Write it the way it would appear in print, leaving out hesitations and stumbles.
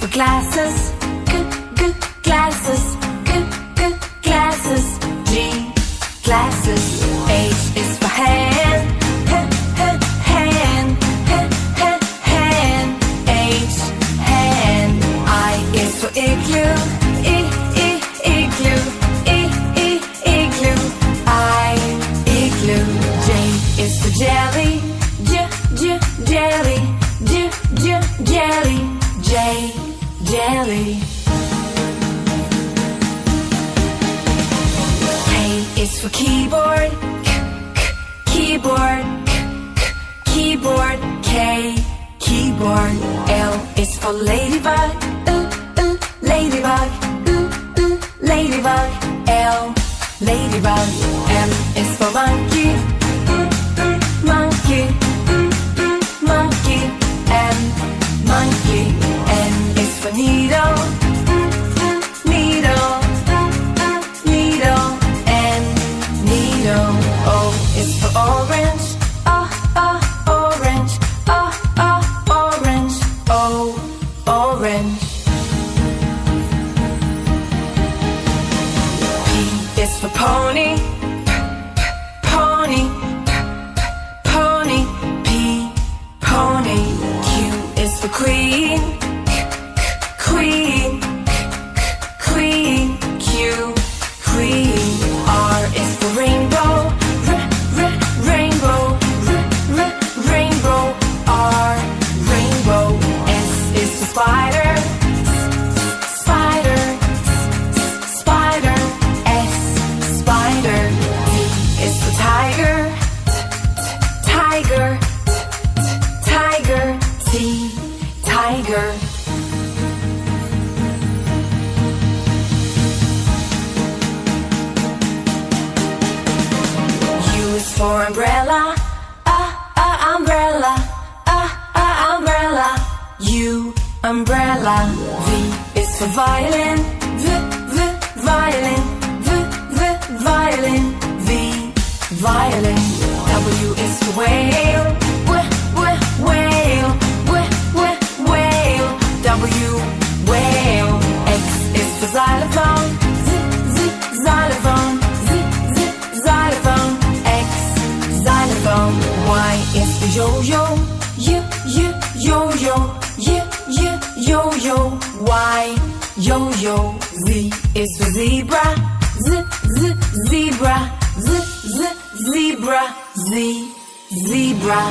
for glasses, glasses, glasses. G, glasses. H is for hand, hand, hand. H, hand. I is for igloo, igloo, igloo. I, igloo. J is for jelly, jelly, jelly. J, jelly. K is for keyboard, keyboard, keyboard. K, keyboard. L is for ladybug, ladybug, ladybug. L, ladybug. M is for monkey, monkey, monkey. M, monkey. N is for needle, needle, needle. N, needle. O is for orange, orange, orange. O, orange. P is for pony, pony, pony. P, pony. Q is for queen, queen, queen. Q, queen. R is for rainbow, rainbow, rainbow. R, rainbow. S is for spider, spider, spider. S, spider. T is for tiger, tiger, tiger. T, tiger. U is for umbrella, umbrella, umbrella. U, umbrella. V is for violin, violin, violin. V, violin. W is for whale, whale, whale. W, whale. X is for xylophone, xylophone, xylophone. X, xylophone. Y is for yo-yo, yo-yo, yo-yo. Y, yo-yo. Z is for zebra, zebra, zebra. Z, zebra.